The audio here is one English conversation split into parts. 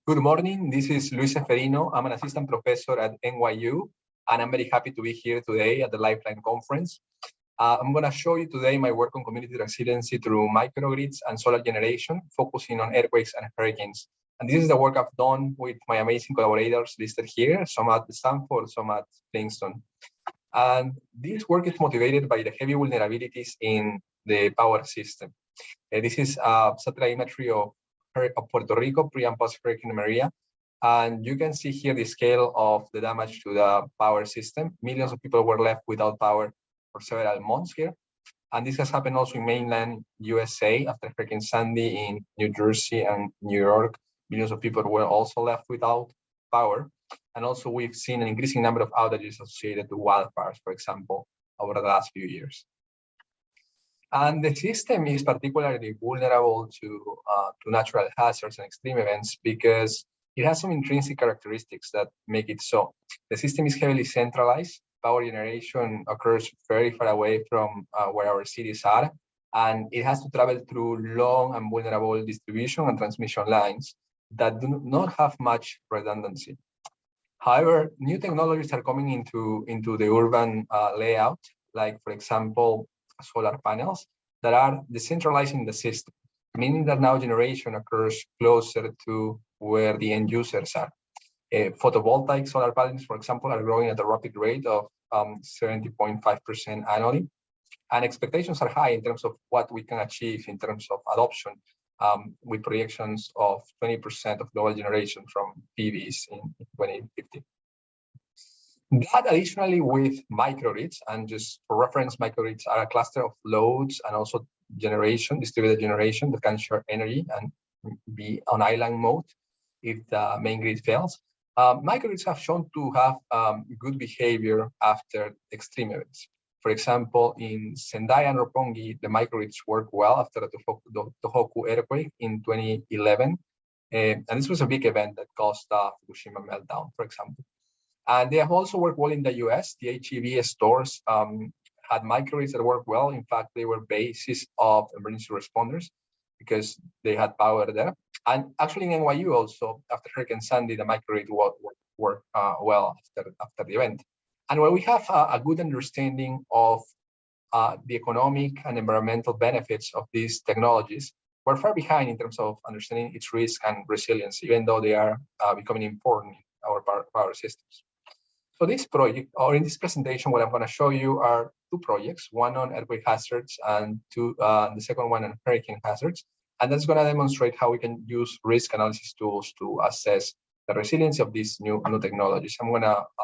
Good morning. This is Luis Seferino. I'm an assistant professor at NYU, and I'm very happy to be here today at the Lifeline conference. I'm going to show you today my work on community resiliency through microgrids and solar generation, focusing on earthquakes and hurricanes. And this is the work I've done with my amazing collaborators listed here, some at Stanford, some at Princeton. And this work is motivated by the heavy vulnerabilities in the power system. This is satellite imagery of Puerto Rico pre and post Hurricane Maria. And you can see here the scale of the damage to the power system. Millions of people were left without power for several months here. And this has happened also in mainland USA after Hurricane Sandy in New Jersey and New York. Millions of people were also left without power. And also we've seen an increasing number of outages associated to wildfires, for example, over the last few years. And the system is particularly vulnerable to natural hazards and extreme events because it has some intrinsic characteristics that make it so. The system is heavily centralized. Power generation occurs very far away from where our cities are, and it has to travel through long and vulnerable distribution and transmission lines that do not have much redundancy. However, new technologies are coming into the urban layout, like, for example, solar panels that are decentralizing the system, meaning that now generation occurs closer to where the end users are. Photovoltaic solar panels, for example, are growing at a rapid rate of 70.5% annually. And expectations are high in terms of what we can achieve in terms of adoption, with projections of 20% of global generation from PVs in 2050. That additionally with microgrids, and just for reference, microgrids are a cluster of loads and also generation, distributed generation that can share energy and be on island mode if the main grid fails. Microgrids have shown to have good behavior after extreme events. For example, in Sendai and Roppongi, the microgrids worked well after the Tohoku earthquake in 2011. And this was a big event that caused the Fukushima meltdown, for example. And they have also worked well in the US. The HEB stores had microgrids that worked well. In fact, they were bases of emergency responders because they had power there. And actually in NYU also, after Hurricane Sandy, the microgrid worked well after the event. And when we have a good understanding of the economic and environmental benefits of these technologies, we're far behind in terms of understanding its risk and resilience, even though they are becoming important in our power systems. So this project, or in this presentation, what I'm going to show you are two projects, one on earthquake hazards and the second one on hurricane hazards. And that's going to demonstrate how we can use risk analysis tools to assess the resilience of these new technologies. At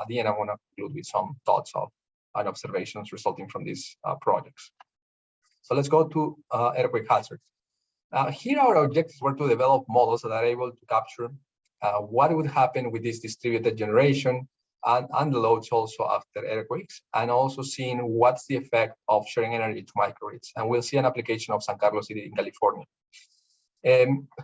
the end, I'm going to conclude with some thoughts and observations resulting from these projects. So let's go to earthquake hazards. Here our objectives were to develop models that are able to capture what would happen with this distributed generation and the loads also after earthquakes, and also seeing what's the effect of sharing energy to microgrids. And we'll see an application of San Carlos City in California.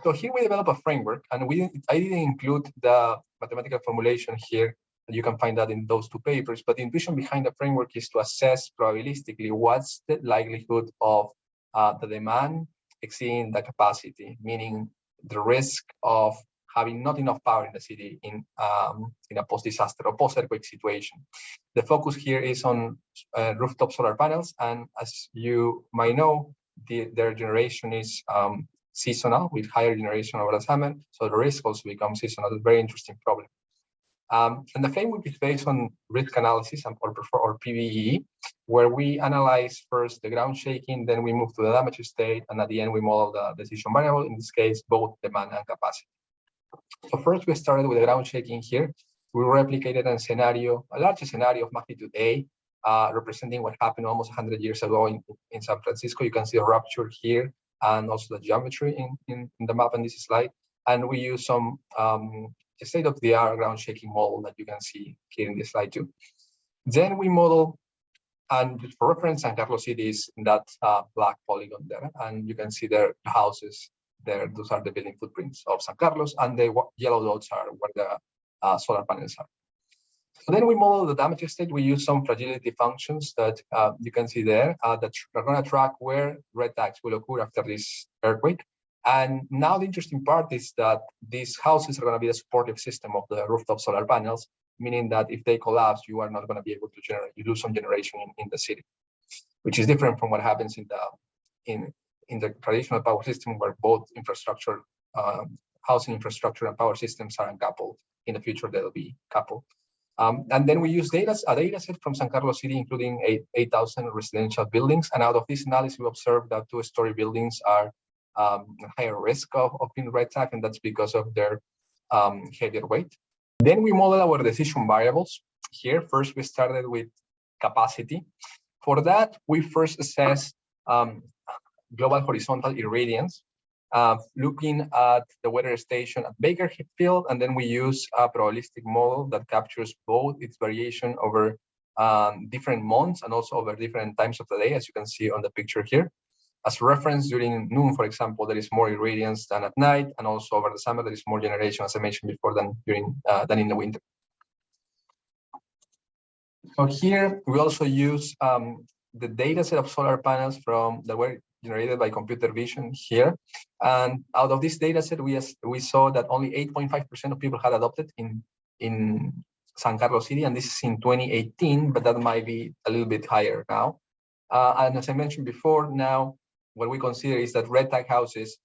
So here we develop a framework, and I didn't include the mathematical formulation here. You can find that in those two papers, but the intuition behind the framework is to assess probabilistically what's the likelihood of the demand exceeding the capacity, meaning the risk of having not enough power in the city in a post-disaster or post-earthquake situation. The focus here is on rooftop solar panels, and as you might know, their generation is seasonal, with higher generation over the summer, so the risk also becomes seasonal. A very interesting problem. And the framework is based on risk analysis or PVE, where we analyze first the ground shaking, then we move to the damage state, and at the end we model the decision variable, in this case, both demand and capacity. So first we started with the ground shaking here. We replicated a large scenario of magnitude A, representing what happened almost 100 years ago in San Francisco. You can see the rupture here and also the geometry in the map on this slide. And we use some state-of-the-art ground shaking model that you can see here in this slide too. Then we model, and for reference, San Carlos City is in that black polygon there, and you can see the houses there. Those are the building footprints of San Carlos, and the yellow dots are where the solar panels are. So then we model the damage state. We use some fragility functions that you can see there that are going to track where red tags will occur after this earthquake. And now the interesting part is that these houses are going to be the supportive system of the rooftop solar panels, meaning that if they collapse, you are not going to be able to generate, you do some generation in the city, which is different from what happens in the traditional power system, where both infrastructure, housing infrastructure and power systems are uncoupled. In the future, they'll be coupled. And then we use a data set from San Carlos City, including 8,000 residential buildings. And out of this analysis, we observed that two-story buildings are higher risk of being red tag, and that's because of their heavier weight. Then we model our decision variables. Here, first we started with capacity. For that, we first assess global horizontal irradiance, looking at the weather station at Baker Field, and then we use a probabilistic model that captures both its variation over different months and also over different times of the day, as you can see on the picture here. As reference, during noon, for example, there is more irradiance than at night, and also over the summer there is more generation, as I mentioned before, than in the winter. So here we also use the data set of solar panels that were generated by computer vision here, and out of this data set, we saw that only 8.5% of people had adopted in San Carlos City, and this is in 2018, but that might be a little bit higher now. And as I mentioned before, now what we consider is that red tag houses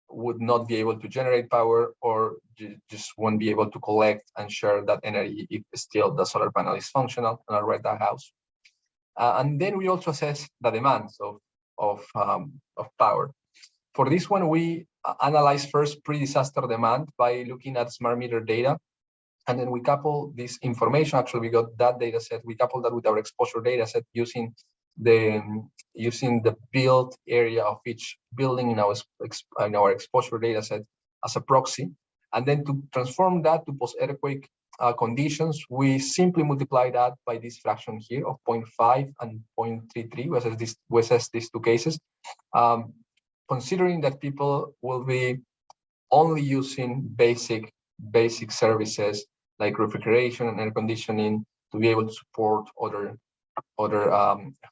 would not be able to generate power, or just won't be able to collect and share that energy if still the solar panel is functional in a red tag house. And then we also assess the demands of power. For this one, we analyze first pre-disaster demand by looking at smart meter data. And then we couple this information, actually we got that data set, we couple that with our exposure data set using the built area of each building in our exposure data set as a proxy. And then to transform that to post-earthquake conditions, we simply multiply that by this fraction here of 0.5 and 0.33, we assess these two cases, considering that people will be only using basic services like refrigeration and air conditioning to be able to support other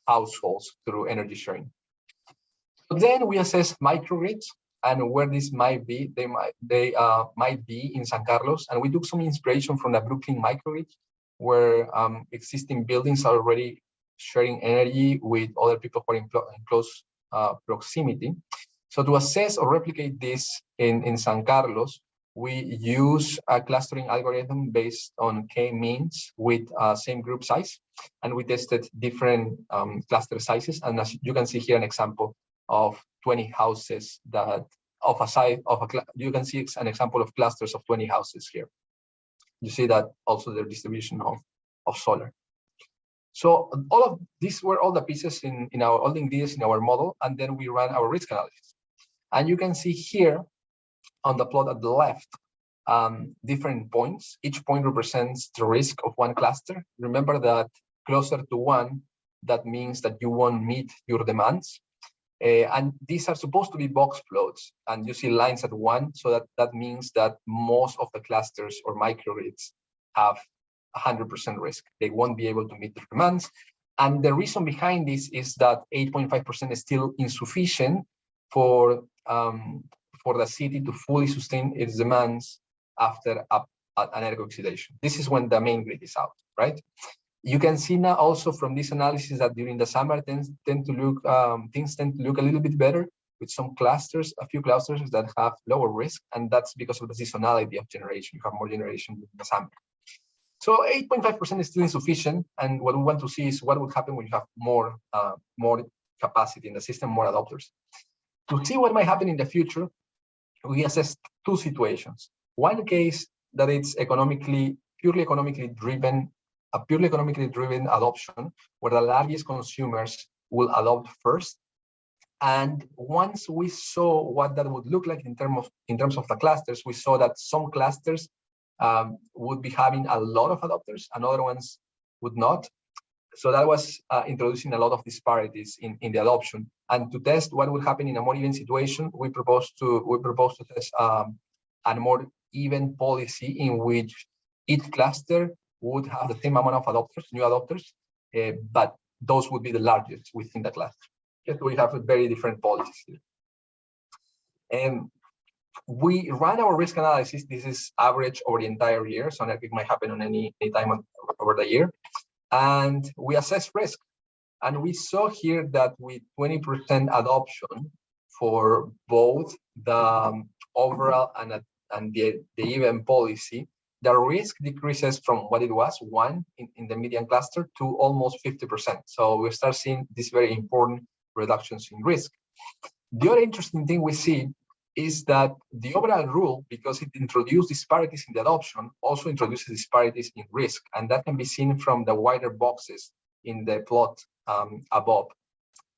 households through energy sharing. But then we assess microgrids and where this might be. They might be in San Carlos, and we took some inspiration from the Brooklyn microgrid, where existing buildings are already sharing energy with other people who are in close proximity. So to assess or replicate this in San Carlos, we use a clustering algorithm based on k-means with same group size, and we tested different cluster sizes. And as you can see here, an example of 20 houses you can see an example of clusters of 20 houses here. You see that also the distribution of solar. So all of these were all the pieces in our model, and then we ran our risk analysis. And you can see here on the plot at the left, different points. Each point represents the risk of one cluster. Remember that closer to one, that means that you won't meet your demands. And these are supposed to be box plots, and you see lines at one, so that means that most of the clusters or microgrids have 100% risk. They won't be able to meet their demands. And the reason behind this is that 8.5% is still insufficient for the city to fully sustain its demands after an earthquake oxidation. This is when the main grid is out, right? You can see now also from this analysis that during the summer things tend to look a little bit better, with some clusters, a few clusters that have lower risk, and that's because of the seasonality of generation. You have more generation in the summer. So 8.5% is still insufficient, and what we want to see is what would happen when you have more capacity in the system, more adopters. To see what might happen in the future, we assessed two situations. One case that it's purely economically driven adoption, where the largest consumers will adopt first. And once we saw what that would look like in terms of the clusters, we saw that some clusters would be having a lot of adopters and other ones would not. So that was introducing a lot of disparities in the adoption. And to test what would happen in a more even situation, we proposed to test a more even policy in which each cluster would have the same amount of adopters, new adopters, but those would be the largest within the cluster. Yet we have very different policies here. And we run our risk analysis. This is average over the entire year, so it might happen on any time over the year. And we assess risk. And we saw here that with 20% adoption for both the overall and the event policy, the risk decreases from what it was, 1 in the median cluster, to almost 50%. So we start seeing these very important reductions in risk. The other interesting thing we see is that the overall rule, because it introduced disparities in the adoption, also introduces disparities in risk. And that can be seen from the wider boxes in the plot above.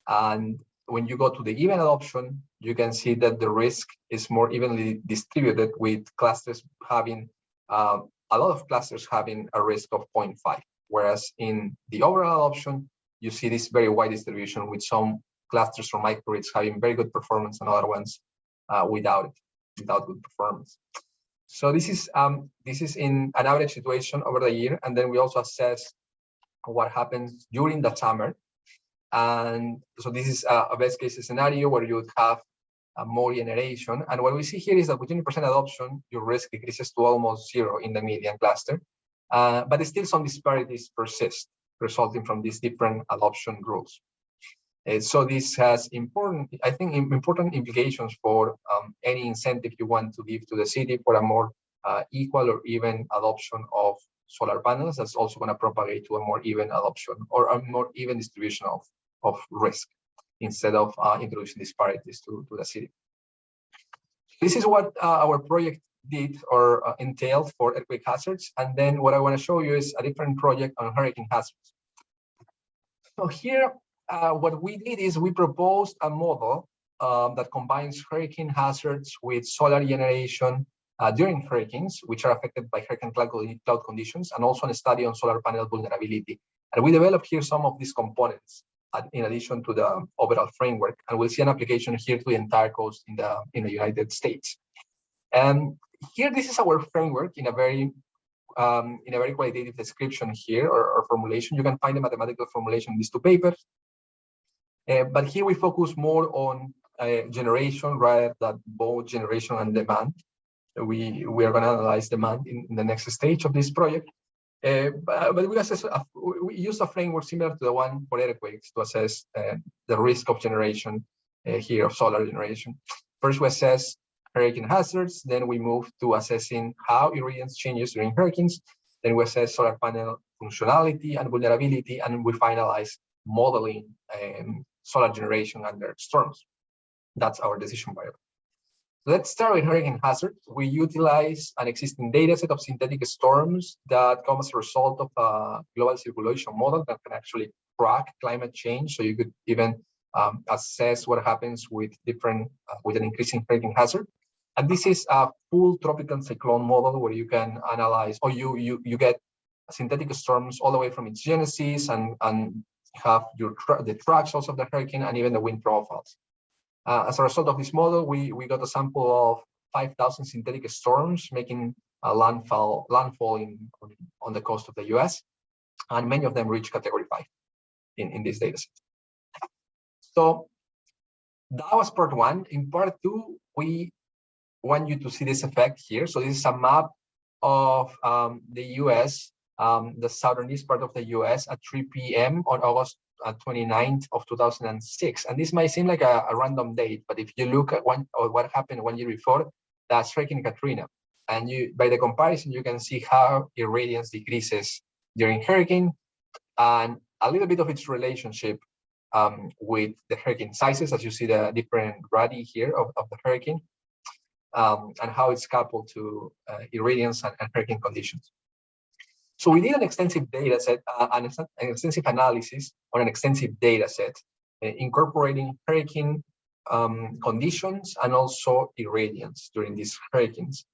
And when you go to the even adoption, you can see that the risk is more evenly distributed, with clusters having, a lot of clusters having a risk of 0.5. Whereas in the overall adoption, you see this very wide distribution, with some clusters or microgrids having very good performance and other ones without good performance. So this is in an average situation over the year, and then we also assess what happens during the summer. And so this is a best case scenario where you would have more generation. And what we see here is that with 20% adoption, your risk decreases to almost 0 in the median cluster, but still some disparities persist, resulting from these different adoption rules. So this has important implications for any incentive you want to give to the city for a more equal or even adoption of solar panels. That's also going to propagate to a more even adoption or a more even distribution of risk, instead of introducing disparities to the city. This is what our project did or entailed for earthquake hazards. And then what I want to show you is a different project on hurricane hazards. So here, what we did is we proposed a model that combines hurricane hazards with solar generation during hurricanes, which are affected by hurricane cloud conditions, and also a study on solar panel vulnerability. And we developed here some of these components in addition to the overall framework, and we'll see an application here to the entire coast in the United States. And here, this is our framework in a very qualitative description here, or formulation. You can find the mathematical formulation in these 2 papers. But here we focus more on generation rather than both generation and demand. We are going to analyze demand in the next stage of this project. But we use a framework similar to the one for earthquakes to assess the risk of generation here of solar generation. First, we assess hurricane hazards. Then we move to assessing how irradiance changes during hurricanes. Then we assess solar panel functionality and vulnerability, and we finalize modeling solar generation under storms. That's our decision variable. Let's start with hurricane hazards. We utilize an existing data set of synthetic storms that come as a result of a global circulation model that can actually track climate change. So you could even assess what happens with with an increasing hurricane hazard. And this is a full tropical cyclone model where you can analyze, or you get synthetic storms all the way from its genesis, and have the tracks also of the hurricane and even the wind profiles. As a result of this model, we got a sample of 5,000 synthetic storms making a landfall on the coast of the US, and many of them reach category 5 in this data set. So that was part 1. In part 2, we want you to see this effect here. So this is a map of the US, the southernest part of the US at 3 p.m. on August 29th of 2006. And this might seem like a random date, but if you look at what happened 1 year before, that's Hurricane Katrina. And by the comparison, you can see how irradiance decreases during hurricane, and a little bit of its relationship with the hurricane sizes, as you see the different radii here of the hurricane, and how it's coupled to irradiance and hurricane conditions. So we did an extensive data set, an extensive analysis on an extensive data set, incorporating hurricane conditions and also irradiance during these hurricanes.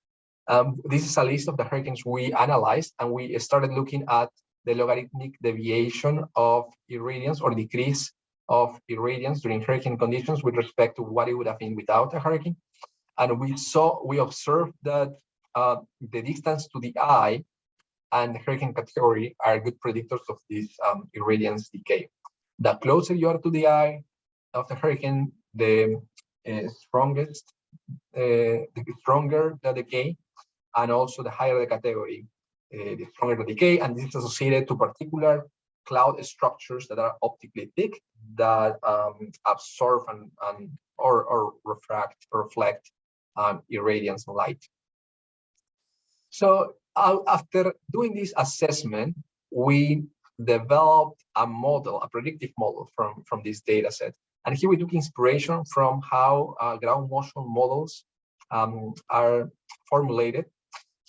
This is a list of the hurricanes we analyzed, and we started looking at the logarithmic deviation of irradiance or decrease of irradiance during hurricane conditions with respect to what it would have been without a hurricane. And we observed that the distance to the eye and the hurricane category are good predictors of this irradiance decay. The closer you are to the eye of the hurricane, the strongest the stronger the decay, and also the higher the category, the stronger the decay. And this is associated to particular cloud structures that are optically thick, that absorb or reflect irradiance and light. So after doing this assessment, we developed a model, a predictive model from this data set. And here we took inspiration from how ground motion models are formulated.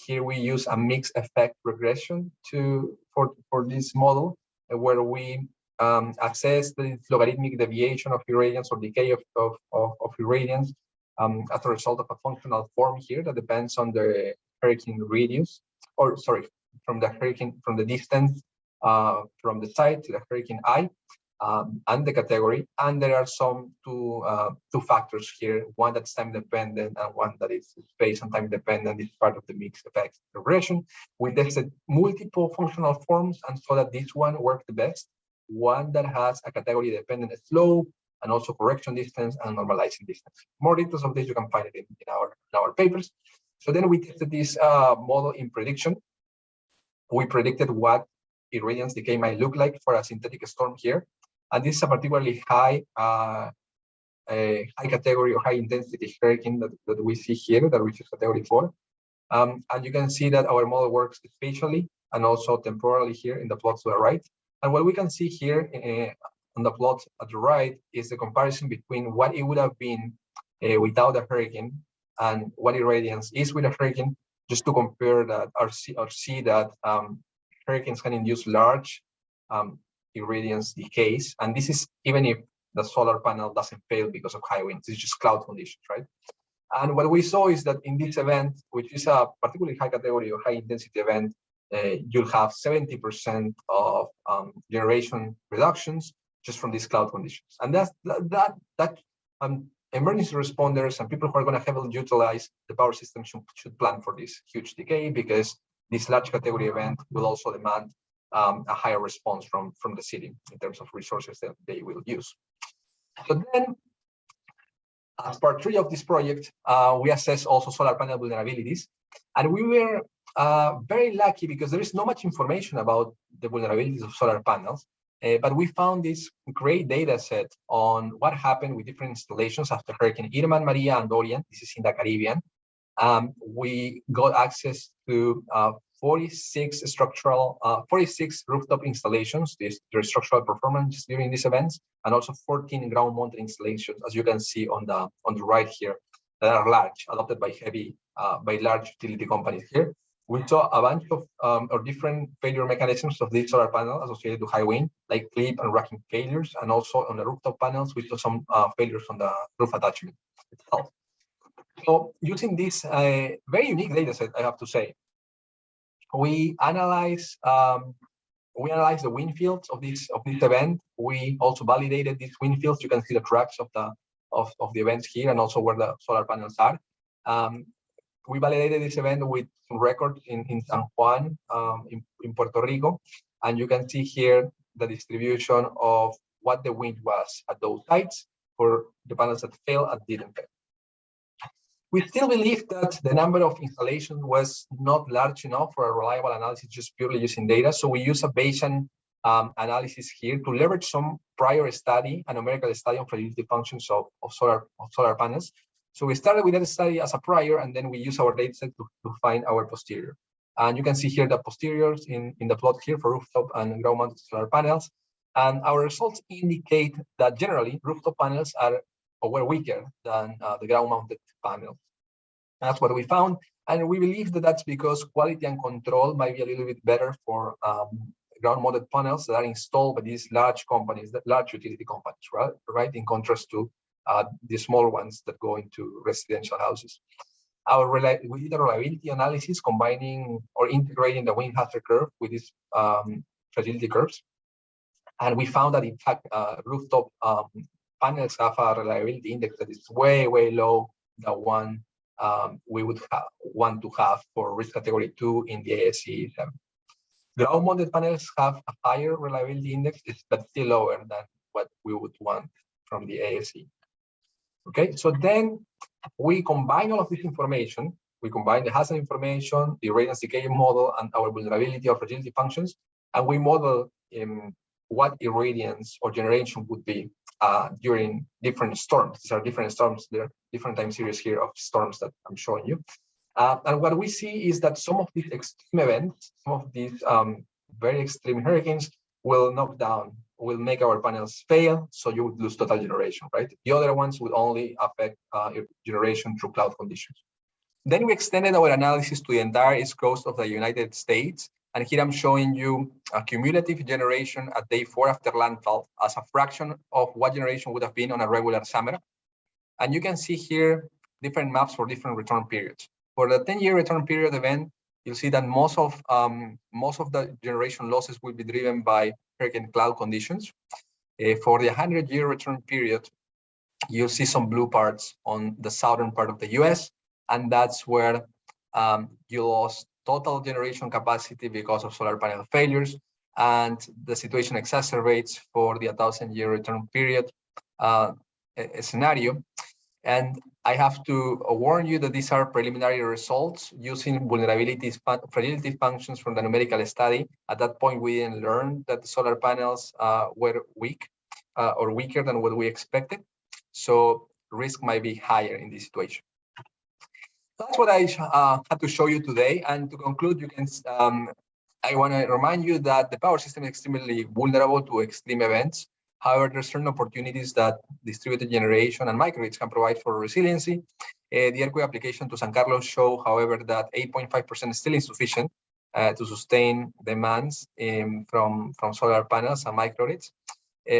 Here we use a mixed effect regression for this model, where we assess the logarithmic deviation of irradiance or decay of irradiance as a result of a functional form here that depends on the hurricane radius, or sorry, from the distance from the site to the hurricane eye, and the category. And there are two factors here, one that's time dependent and one that is space and time dependent. It's part of the mixed effects regression. We tested multiple functional forms and saw that this one worked the best, one that has a category dependent slope and also correction distance and normalizing distance. More details of this you can find it in our papers. So then we tested this model in prediction. We predicted what irradiance decay might look like for a synthetic storm here. And this is a particularly high category or high intensity hurricane that we see here, that reaches category 4. And you can see that our model works spatially and also temporally here in the plot to the right. And what we can see here on the plot at the right is the comparison between what it would have been without a hurricane and what irradiance is with a hurricane, just to compare that or see that hurricanes can induce large irradiance decays. And this is even if the solar panel doesn't fail because of high winds. It's just cloud conditions, right? And what we saw is that in this event, which is a particularly high category or high intensity event, you'll have 70% of generation reductions just from these cloud conditions. And that emergency responders and people who are going to heavily utilize the power system should plan for this huge decay, because this large category event will also demand a higher response from the city in terms of resources that they will use. So then, as part 3 of this project, we assess also solar panel vulnerabilities. And we were very lucky because there is not much information about the vulnerabilities of solar panels. But we found this great data set on what happened with different installations after Hurricane Irma, Maria, and Dorian. This is in the Caribbean. We got access to 46 rooftop installations, their structural performance during these events, and also 14 ground-mounted installations, as you can see on the right here, that are large, adopted by large utility companies here. We saw a bunch of different failure mechanisms of these solar panels associated to high wind, like clip and racking failures, and also on the rooftop panels, we saw some failures on the roof attachment itself. So using this very unique data set, I have to say, we analyze the wind fields of this event. We also validated these wind fields. You can see the tracks of the events here, and also where the solar panels are. We validated this event with some records in San Juan, in Puerto Rico, and you can see here the distribution of what the wind was at those sites for the panels that failed and didn't fail. We still believe that the number of installations was not large enough for a reliable analysis just purely using data. So we use a Bayesian analysis here to leverage some prior study, a numerical study on fragility functions of solar panels. So we started with that study as a prior, and then we use our data set to find our posterior. And you can see here the posteriors in the plot here for rooftop and ground-mounted solar panels. And our results indicate that generally rooftop panels were weaker than the ground-mounted panels. That's what we found, and we believe that that's because quality and control might be a little bit better for ground-mounted panels that are installed by these large companies, large utility companies, right? In contrast to the small ones that go into residential houses. We did a reliability analysis combining or integrating the wind hazard curve with these fragility curves, and we found that in fact rooftop panels have a reliability index that is way low than one we would want to have for risk category 2 in the ASCE. Ground-mounted panels have a higher reliability index, but still lower than what we would want from the ASCE. Okay, so then we combine all of this information. We combine the hazard information, the irradiance decay model, and our vulnerability or fragility functions, and we model what irradiance or generation would be during different storms. These are different storms. There are different time series here of storms that I'm showing you. And what we see is that some of these extreme events, some of these very extreme hurricanes will knock down, will make our panels fail, so you would lose total generation, right? The other ones would only affect generation through cloud conditions. Then we extended our analysis to the entire east coast of the United States. And here I'm showing you a cumulative generation at day 4 after landfall as a fraction of what generation would have been on a regular summer. And you can see here different maps for different return periods. For the 10-year return period event, you'll see that most of the generation losses will be driven by hurricane cloud conditions. For the 100-year return period, you'll see some blue parts on the southern part of the US, and that's where you lost total generation capacity because of solar panel failures, and the situation exacerbates for the 1,000-year return period scenario. And I have to warn you that these are preliminary results using vulnerabilities, fragility functions from the numerical study. At that point, we didn't learn that the solar panels were weak or weaker than what we expected. So risk might be higher in this situation. That's what I had to show you today. And to conclude, you can I want to remind you that the power system is extremely vulnerable to extreme events. However, there's certain opportunities that distributed generation and microgrids can provide for resiliency. The earthquake application to San Carlos show, however, that 8.5% is still insufficient to sustain demands from solar panels and microgrids.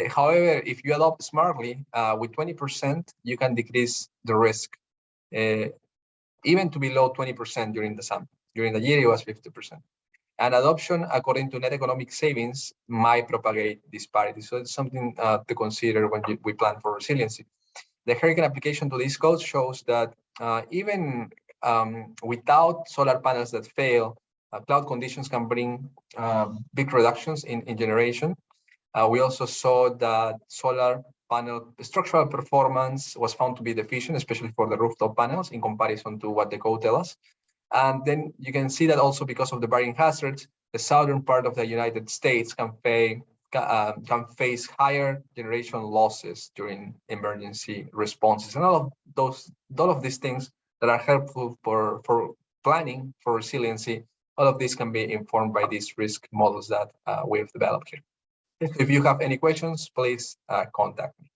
However, if you adopt smartly, with 20%, you can decrease the risk, even to below 20% during the summer. During the year, it was 50%. And adoption, according to net economic savings, might propagate disparity. So it's something to consider when we plan for resiliency. The hurricane application to this code shows that even without solar panels that fail, cloud conditions can bring big reductions in generation. We also saw that solar panel structural performance was found to be deficient, especially for the rooftop panels in comparison to what the code tells us. And then you can see that also because of the varying hazards, the southern part of the United States can face higher generation losses during emergency responses. And all of these things that are helpful for planning for resiliency, all of this can be informed by these risk models that we've developed here. If you have any questions, please contact me.